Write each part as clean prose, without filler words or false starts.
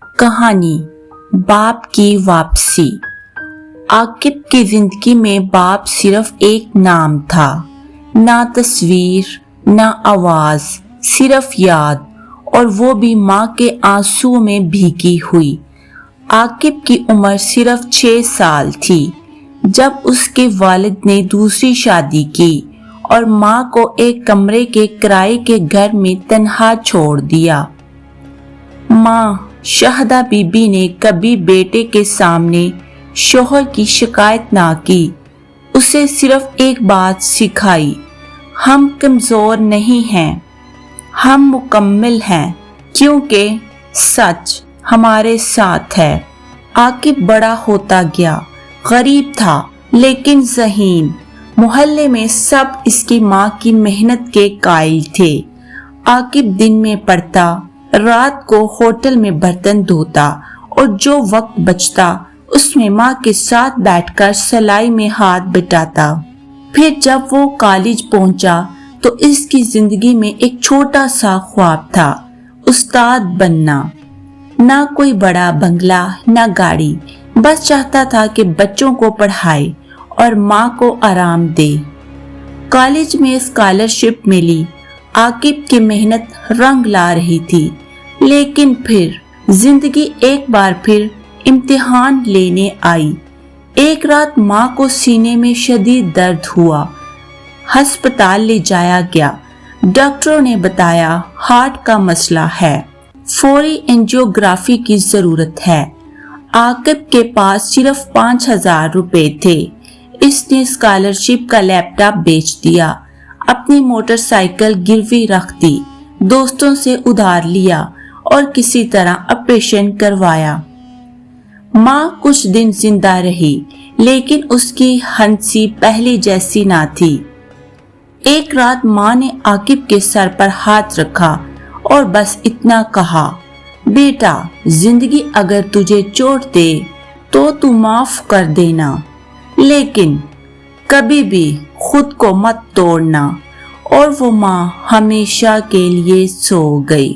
कहानी बाप की वापसी। आकिब की जिंदगी में बाप सिर्फ एक नाम था, ना तस्वीर ना आवाज, सिर्फ याद, और वो भी माँ के आंसुओं में भीगी हुई। आकिब की उम्र सिर्फ 6 साल थी जब उसके वालिद ने दूसरी शादी की और माँ को एक कमरे के किराए के घर में तन्हा छोड़ दिया। माँ शाहदा बीबी ने कभी बेटे के सामने शोहर की शिकायत ना की। उसे सिर्फ एक बात सिखाई, हम कमजोर नहीं हैं, हम मुकम्मल हैं, क्योंकि सच हमारे साथ है। आकिब बड़ा होता गया, गरीब था लेकिन ज़हीन। मोहल्ले में सब इसकी माँ की मेहनत के कायल थे। आकिब दिन में पढ़ता, रात को होटल में बर्तन धोता और जो वक्त बचता उसमें माँ के साथ बैठकर सिलाई में हाथ बटाता। फिर जब वो कॉलेज पहुंचा तो इसकी जिंदगी में एक छोटा सा ख्वाब था, उस्ताद बनना। ना कोई बड़ा बंगला ना गाड़ी, बस चाहता था कि बच्चों को पढ़ाए और माँ को आराम दे। कॉलेज में स्कॉलरशिप मिली। आकिब की मेहनत रंग ला रही थी, लेकिन फिर जिंदगी एक बार फिर इम्तिहान लेने आई। एक रात माँ को सीने में शदीद दर्द हुआ। अस्पताल ले जाया गया। डॉक्टरों ने बताया हार्ट का मसला है, फौरी एंजियोग्राफी की जरूरत है। आकिब के पास सिर्फ 5,000 रुपए थे। इसने स्कॉलरशिप का लैपटॉप बेच दिया, अपनी मोटरसाइकिल गिरवी रख दी, दोस्तों से उधार लिया और किसी तरह ऑपरेशन करवाया। माँ कुछ दिन जिंदा रही, लेकिन उसकी हंसी पहले जैसी ना थी। एक रात माँ ने आकिब के सर पर हाथ रखा और बस इतना कहा, बेटा, जिंदगी अगर तुझे चोट दे तो तू माफ कर देना, लेकिन कभी भी खुद को मत तोड़ना। और वो माँ हमेशा के लिए सो गई।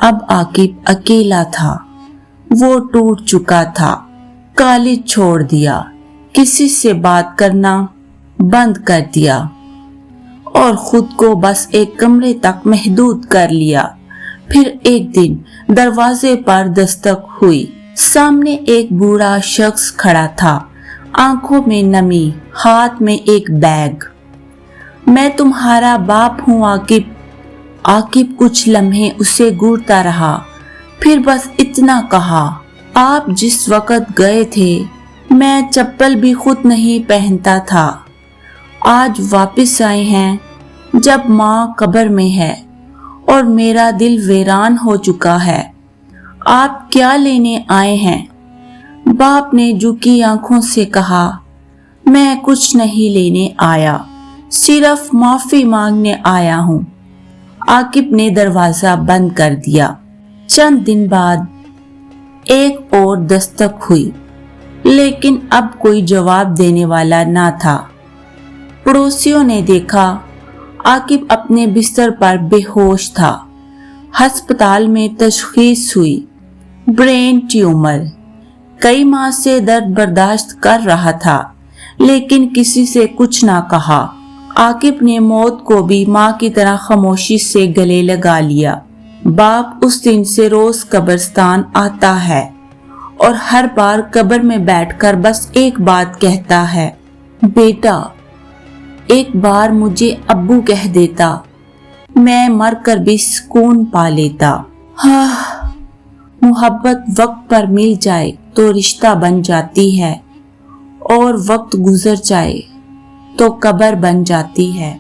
अब आकिब अकेला था। वो टूट चुका था। कॉलेज छोड़ दिया, किसी से बात करना बंद कर दिया और खुद को बस एक कमरे तक महदूद कर लिया। फिर एक दिन दरवाजे पर दस्तक हुई। सामने एक बूढ़ा शख्स खड़ा था, आंखों में नमी, हाथ में एक बैग। मैं तुम्हारा बाप हूँ आकिब। आकिब कुछ लम्हे उसे घूरता रहा, फिर बस इतना कहा, आप जिस वक्त गए थे मैं चप्पल भी खुद नहीं पहनता था। आज वापस आए हैं जब माँ कब्र में है और मेरा दिल वीरान हो चुका है। आप क्या लेने आए हैं? बाप ने झुकी आंखों से कहा, मैं कुछ नहीं लेने आया, सिर्फ माफी मांगने आया हूँ। आकिब ने दरवाजा बंद कर दिया। चंद दिन बाद एक और दस्तक हुई, लेकिन अब कोई जवाब देने वाला ना था। पड़ोसियों ने देखा आकिब अपने बिस्तर पर बेहोश था। अस्पताल में तशखीस हुई, ब्रेन ट्यूमर। कई माह से दर्द बर्दाश्त कर रहा था, लेकिन किसी से कुछ ना कहा। आकिब ने मौत को भी माँ की तरह खामोशी से गले लगा लिया। बाप उस दिन से रोज कब्रिस्तान आता है और हर बार कब्र में बैठकर बस एक बात कहता है, बेटा, एक बार मुझे अब्बू कह देता, मैं मरकर भी सुकून पा लेता। हाँ, मोहब्बत वक्त पर मिल जाए तो रिश्ता बन जाती है और वक्त गुजर जाए तो कब्र बन जाती है।